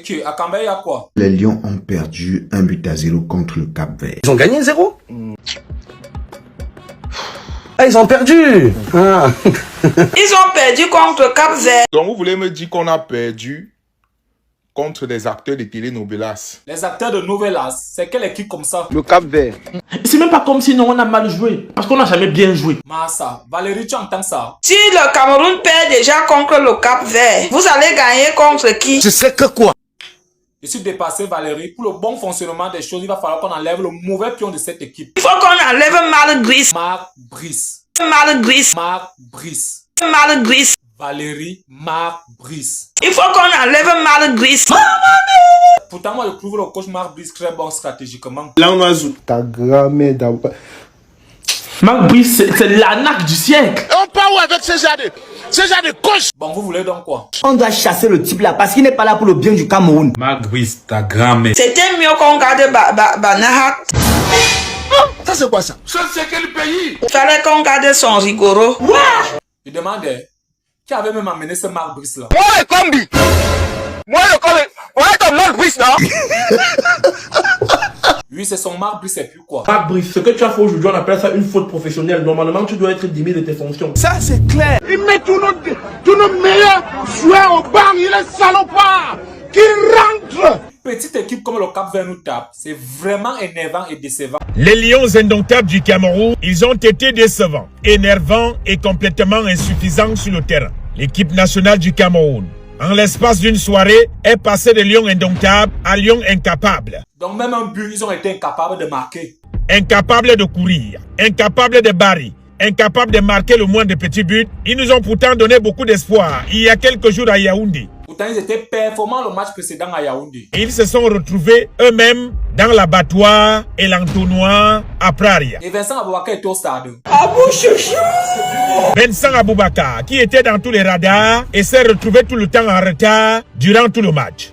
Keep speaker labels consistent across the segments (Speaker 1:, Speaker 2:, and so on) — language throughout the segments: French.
Speaker 1: Ok, à Cambé, il y a quoi?
Speaker 2: Les Lions ont perdu 1-0 contre le Cap-Vert.
Speaker 3: Ils ont gagné 0. Ah, ils ont perdu. Ah.
Speaker 4: Ils ont perdu contre le Cap-Vert.
Speaker 5: Donc vous voulez me dire qu'on a perdu contre des acteurs de télénovelas?
Speaker 1: Les acteurs de novelas, c'est quelle équipe comme ça?
Speaker 3: Le Cap-Vert.
Speaker 6: C'est même pas comme si nous on a mal joué, parce qu'on n'a jamais bien joué.
Speaker 1: Massa, Valérie, tu entends ça?
Speaker 4: Si le Cameroun perd déjà contre le Cap-Vert, vous allez gagner contre qui?
Speaker 3: Je sais que quoi?
Speaker 1: Je suis dépassé, Valérie. Pour le bon fonctionnement des choses, il va falloir qu'on enlève le mauvais pion de cette équipe.
Speaker 4: Il faut qu'on enlève Marc Brice.
Speaker 1: Marc Brice.
Speaker 4: Marc Brice.
Speaker 1: Marc Brice.
Speaker 4: Marc Brice.
Speaker 1: Valérie, Marc Brice.
Speaker 4: Il faut qu'on enlève Marc Brice.
Speaker 1: Pourtant, moi, je trouve le coach Marc Brice très bon stratégiquement.
Speaker 3: Là, on a ta grand-mère d'abord.
Speaker 6: Marc Brice, c'est l'arnaque du siècle.
Speaker 3: On part où avec ce genre de coach?
Speaker 1: Bon, vous voulez donc quoi?
Speaker 7: On doit chasser le type là parce qu'il n'est pas là pour le bien du Cameroun.
Speaker 8: Marc Brice, ta grand-mère.
Speaker 4: C'était mieux qu'on garde Banahat.
Speaker 3: Ça c'est quoi ça?
Speaker 5: Ça c'est quel pays?
Speaker 4: Il fallait qu'on garde son rigolo.
Speaker 1: Je demandais, qui avait même amené ce Marc Brice là?
Speaker 3: Moi le combi. Moi ton Marc Brice là.
Speaker 1: Oui, c'est son Marc Brice et puis quoi?
Speaker 6: Marc Brice, ce que tu as fait aujourd'hui, on appelle ça une faute professionnelle. Normalement, tu dois être démis de tes fonctions.
Speaker 3: Ça c'est clair.
Speaker 9: Il met tous nos meilleurs joueurs au banc, il est salopard. Qui rentre.
Speaker 1: Petite équipe comme le Cap-Vert nous tape, c'est vraiment énervant et décevant.
Speaker 10: Les Lions indomptables du Cameroun, ils ont été décevants, énervants et complètement insuffisants sur le terrain. L'équipe nationale du Cameroun, en l'espace d'une soirée, est passée de Lions indomptables à Lions incapables.
Speaker 1: Donc même un but, ils ont été incapables de marquer.
Speaker 10: Incapables de courir, incapables de barrer, incapables de marquer le moindre petit but. Ils nous ont pourtant donné beaucoup d'espoir il y a quelques jours à Yaoundé.
Speaker 1: Pourtant, ils étaient performants le match précédent à Yaoundé.
Speaker 10: Ils se sont retrouvés eux-mêmes dans l'abattoir et l'entonnoir à Praria.
Speaker 1: Et Vincent Aboubakar était au stade.
Speaker 4: Abou chouchou.
Speaker 10: Vincent Aboubakar, qui était dans tous les radars et s'est retrouvé tout le temps en retard durant tout le match.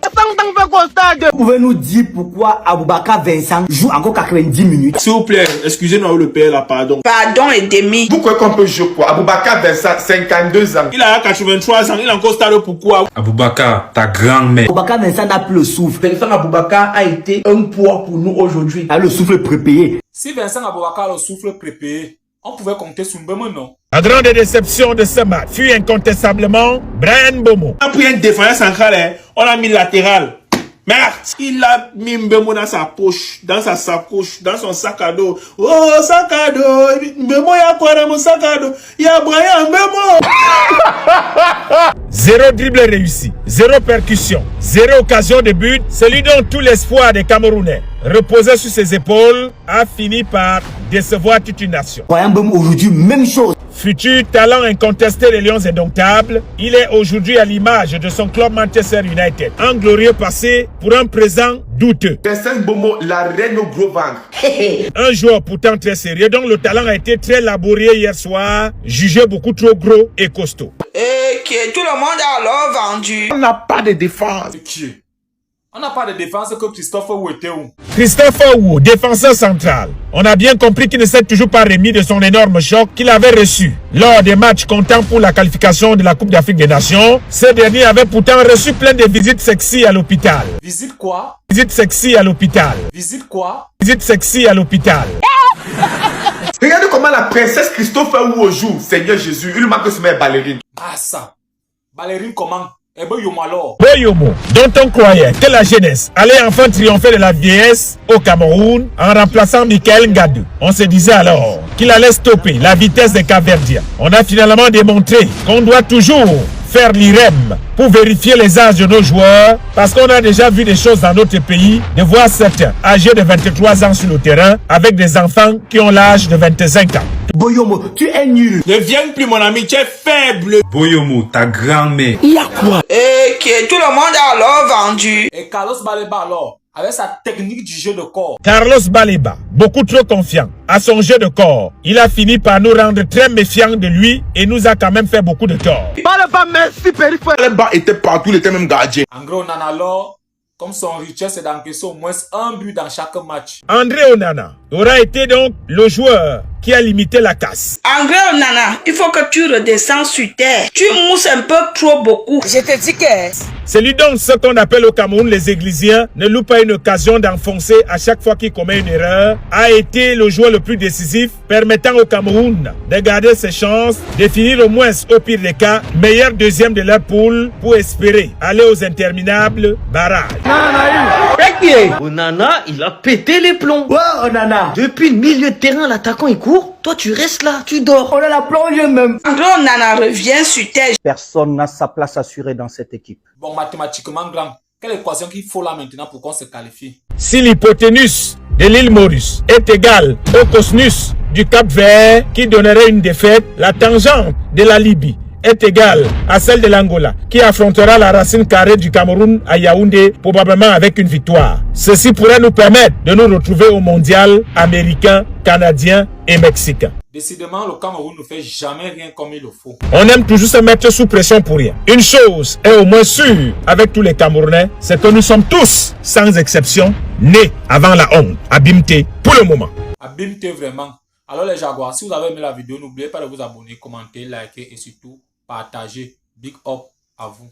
Speaker 7: Vous pouvez nous dire pourquoi Aboubakar Vincent joue encore 90 minutes?
Speaker 6: S'il vous plaît, excusez-nous le père là, pardon.
Speaker 4: Pardon et demi.
Speaker 5: Vous croyez qu'on peut jouer quoi? Aboubakar Vincent, 52 ans.
Speaker 6: Il a 83 ans, il est encore stade pourquoi?
Speaker 8: Aboubakar, ta grand-mère.
Speaker 7: Aboubakar Vincent n'a plus le souffle.
Speaker 6: Vincent Aboubakar a été un poids pour nous aujourd'hui.
Speaker 7: A le souffle prépayé.
Speaker 1: Si Vincent Aboubakar le souffle prépayé, on pouvait compter sur Mbemo, non?
Speaker 10: La grande déception de ce match fut incontestablement Brian Bomo.
Speaker 6: On a pris un défenseur central, hein. On a mis latéral. Merde, il a mis Mbemo dans sa poche, dans sa sacoche, dans son sac à dos. Oh, sac à dos. Mbemo, il y a quoi dans mon sac à dos? Il y a Brian Mbemo.
Speaker 10: Zéro dribble réussi, zéro percussion, zéro occasion de but. Celui dont tout l'espoir des Camerounais reposait sur ses épaules a fini par décevoir toute une nation.
Speaker 7: Brian Mbemo aujourd'hui, même chose.
Speaker 10: Futur talent incontesté des Lions indomptables, il est aujourd'hui à l'image de son club Manchester United. Un glorieux passé pour un présent douteux.
Speaker 5: Vincent Bomo, la reine au gros ventre.
Speaker 10: Un joueur pourtant très sérieux dont le talent a été très laborieux hier soir, jugé beaucoup trop gros et costaud.
Speaker 4: Et que tout le monde a alors vendu.
Speaker 3: On n'a pas de défense.
Speaker 1: C'est qui? On n'a pas de défense que Christophe Wu était où?
Speaker 10: Christophe Wu, défenseur central. On a bien compris qu'il ne s'est toujours pas remis de son énorme choc qu'il avait reçu lors des matchs comptant pour la qualification de la Coupe d'Afrique des Nations. Ce dernier avait pourtant reçu plein de visites sexy à l'hôpital.
Speaker 1: Visite quoi?
Speaker 10: Visite sexy à l'hôpital.
Speaker 1: Visite quoi?
Speaker 10: Visite sexy à l'hôpital.
Speaker 5: Regardez comment la princesse Christophe Wu joue. Seigneur Jésus, il manque se mettre ballerine.
Speaker 1: Ah ça. Ballerine comment? Eh ben Yomo alors.
Speaker 10: Boyomo, dont on croyait que la jeunesse allait enfin triompher de la vieillesse au Cameroun en remplaçant Michael Ngadou. On se disait alors qu'il allait stopper la vitesse des Capverdiens. On a finalement démontré qu'on doit toujours faire l'IREM pour vérifier les âges de nos joueurs parce qu'on a déjà vu des choses dans notre pays, de voir certains âgés de 23 ans sur le terrain avec des enfants qui ont l'âge de 25 ans.
Speaker 7: Boyomo, tu es nul.
Speaker 6: Ne viens plus mon ami, tu es faible.
Speaker 8: Boyomo, ta grand-mère.
Speaker 7: Il y a quoi?
Speaker 4: Et que tout le monde a alors vendu.
Speaker 1: Et Carlos Baleba alors, avec sa technique du jeu de corps.
Speaker 10: Carlos Baleba, beaucoup trop confiant à son jeu de corps, il a fini par nous rendre très méfiants de lui et nous a quand même fait beaucoup de tort.
Speaker 3: Baleba, merci, périphérie.
Speaker 5: Baleba était partout, il était même gardien.
Speaker 1: En gros, Nana alors, comme son rituel, c'est d'encaisser au moins un but dans chaque match.
Speaker 10: André Onana aura été donc le joueur qui a limité la casse.
Speaker 4: En gros, Nana, il faut que tu redescends sur terre. Tu mousses un peu trop beaucoup. Je te dis que...
Speaker 10: C'est lui donc ce qu'on appelle au Cameroun les Églisiens ne louent pas une occasion d'enfoncer à chaque fois qu'il commet une erreur, a été le joueur le plus décisif, permettant au Cameroun de garder ses chances, de finir au moins, au pire des cas, meilleur deuxième de leur poule pour espérer aller aux interminables barrages.
Speaker 7: Onana, il a pété les plombs. Ouais, Onana. Depuis le milieu de terrain, l'attaquant il court. Toi, tu restes là, tu dors. On a la plonge même.
Speaker 4: En gros, Nana revient sur terre.
Speaker 7: Personne n'a sa place assurée dans cette équipe.
Speaker 1: Bon, mathématiquement, grand, quelle équation qu'il faut là maintenant pour qu'on se qualifie?
Speaker 10: Si l'hypoténuse de l'île Maurice est égale au cosinus du Cap-Vert qui donnerait une défaite, la tangente de la Libye est égale à celle de l'Angola qui affrontera la racine carrée du Cameroun à Yaoundé, probablement avec une victoire. Ceci pourrait nous permettre de nous retrouver au mondial américain, canadien et mexicain.
Speaker 1: Décidément, le Cameroun ne fait jamais rien comme il le faut.
Speaker 10: On aime toujours se mettre sous pression pour rien. Une chose est au moins sûre avec tous les Camerounais, c'est que nous sommes tous, sans exception, nés avant la honte. Abimté pour le moment.
Speaker 1: Abimté vraiment. Alors les Jaguars, si vous avez aimé la vidéo, n'oubliez pas de vous abonner, commenter, liker et surtout partager. Big up à vous.